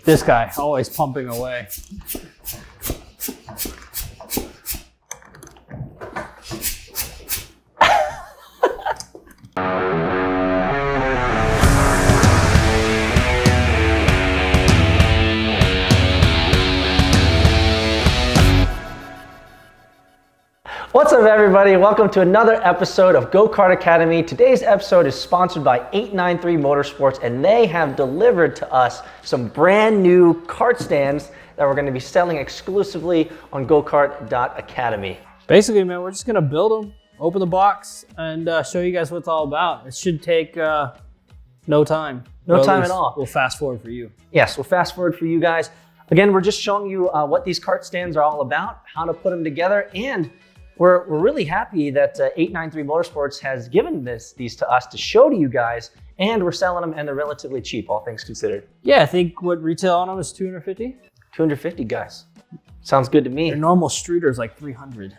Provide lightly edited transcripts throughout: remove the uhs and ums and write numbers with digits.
This guy, always pumping away. What's up, everybody? Welcome to another episode of GoKart.Academy. Today's episode is sponsored by 893 Motorsports, and they have delivered to us some brand new kart stands that we're going to be selling exclusively on GoKart.Academy. Basically, man, we're just going to build them, open the box, and show you guys what it's all about. It should take no time. No time at all. We'll fast forward for you. Yes, we'll fast forward for you guys. Again, we're just showing you what these kart stands are all about, how to put them together, and we're really happy that 893 Motorsports has given these to us to show to you guys, and we're selling them, and they're relatively cheap, all things considered. Yeah, I think what retail on them is $250. 250, guys. Sounds good to me. Their normal streeter is like $300.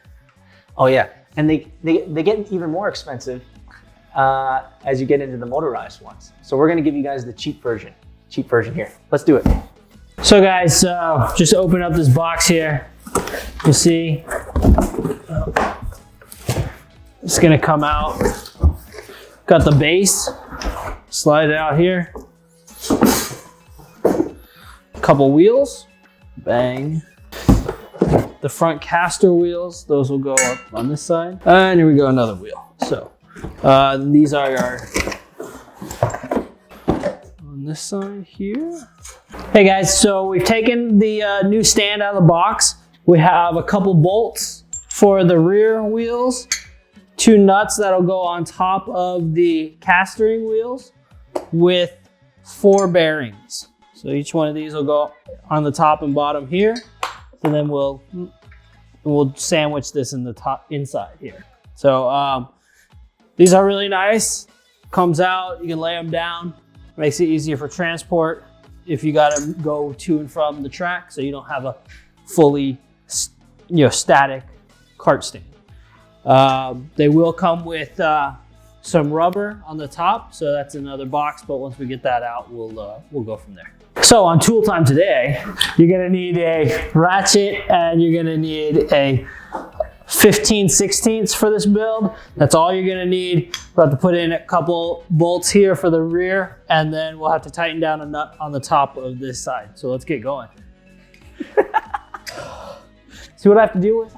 Oh yeah, and they get even more expensive as you get into the motorized ones. So we're gonna give you guys the cheap version here. Let's do it. So guys, just open up this box here. You see, it's gonna come out. Got the base, slide it out here. Couple wheels, bang. The front caster wheels, those will go up on this side. And here we go, another wheel. So these are our, on this side here. Hey guys, so we've taken the new stand out of the box. We have a couple bolts for the rear wheels, 2 nuts that'll go on top of the castering wheels with 4 bearings. So each one of these will go on the top and bottom here. And then we'll sandwich this in the top inside here. So these are really nice. Comes out, you can lay them down. Makes it easier for transport if you gotta go to and from the track, so you don't have a fully static kart stand. They will come with some rubber on the top, so that's another box, but once we get that out, we'll go from there. So on tool time today, you're gonna need a ratchet and you're gonna need a 15/16 for this build. That's all you're gonna need. We'll have to put in a couple bolts here for the rear, and then we'll have to tighten down a nut on the top of this side. So let's get going. See what I have to deal with?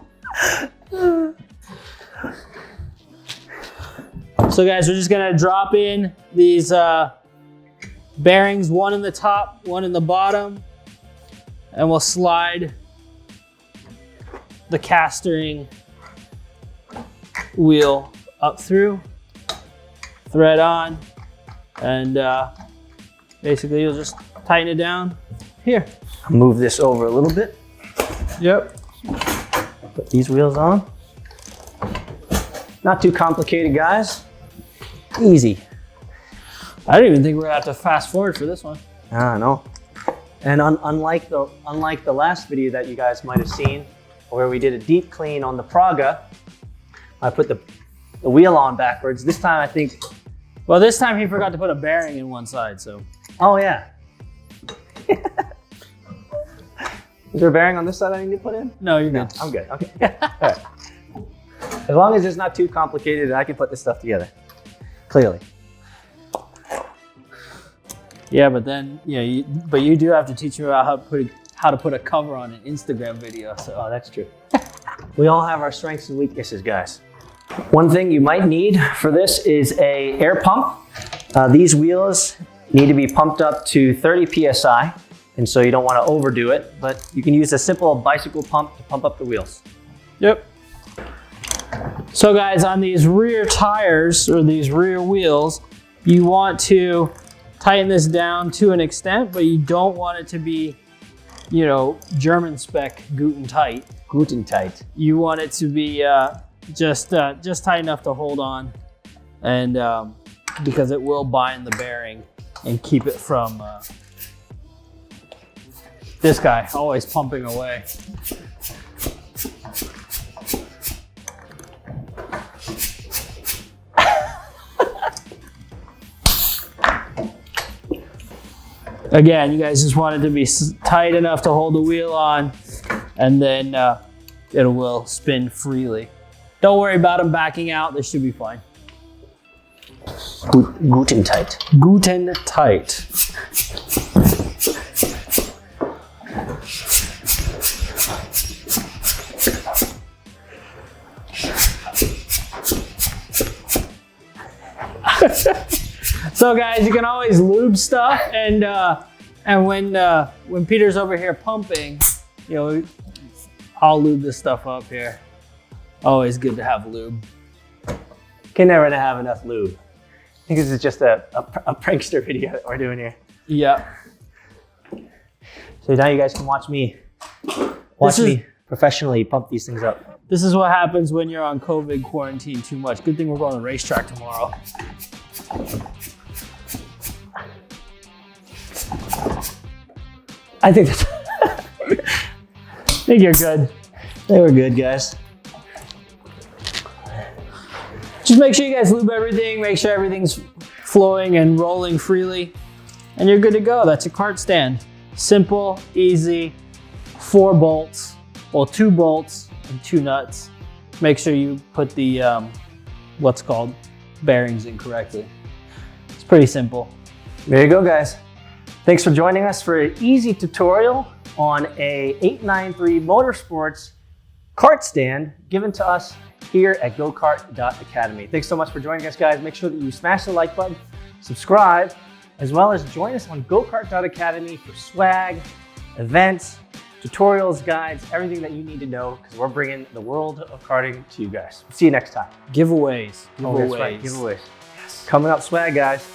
So guys, we're just gonna drop in these bearings, one in the top, one in the bottom, and we'll slide the castering wheel up through, thread on, and basically you'll just tighten it down here. Move this over a little bit. Yep. Put these wheels on. Not too complicated, guys. Easy. I don't even think we're gonna have to fast forward for this one. I know. And unlike the last video that you guys might have seen, where we did a deep clean on the Praga, I put the wheel on backwards. This time I think... Well, this time he forgot to put a bearing in one side, so. Oh yeah. Is there a bearing on this side I need to put in? No, you're good. I'm good, okay. All right. As long as it's not too complicated, I can put this stuff together, clearly. Yeah, but then, but you do have to teach me about how to put a cover on an Instagram video. So. Oh, that's true. We all have our strengths and weaknesses, guys. One thing you might need for this is a air pump. These wheels need to be pumped up to 30 PSI, and so you don't want to overdo it, but you can use a simple bicycle pump to pump up the wheels. Yep. So guys, on these rear tires or these rear wheels, you want to tighten this down to an extent, but you don't want it to be, German spec Guten tight. Guten tight. You want it to be just tight enough to hold on, and because it will bind the bearing and keep it from this guy always pumping away. Again, you guys just want it to be tight enough to hold the wheel on, and then it will spin freely. Don't worry about them backing out. They should be fine. Guten tight. Guten tight. So guys, you can always lube stuff, and when Peter's over here pumping, you know, I'll lube this stuff up here. Always good to have lube. Can never have enough lube. I think this is just a prankster video that we're doing here. Yeah. So now you guys can watch me professionally pump these things up. This is what happens when you're on COVID quarantine too much. Good thing we're going to the racetrack tomorrow. I think that's I think you're good. they were good, guys. Just make sure you guys lube everything, make sure everything's flowing and rolling freely, and you're good to go. That's a kart stand. Simple, easy, 4 bolts, well, 2 bolts and 2 nuts. Make sure you put the, what's called, bearings in correctly. It's pretty simple. There you go, guys. Thanks for joining us for an easy tutorial on a 893 Motorsports kart stand given to us here at GoKart.Academy. Thanks so much for joining us, guys. Make sure that you smash the like button, subscribe, as well as join us on GoKart.Academy for swag, events, tutorials, guides, everything that you need to know, because we're bringing the world of karting to you guys. See you next time. Giveaways. Oh, that's right, giveaways. Yes. Coming up, swag, guys.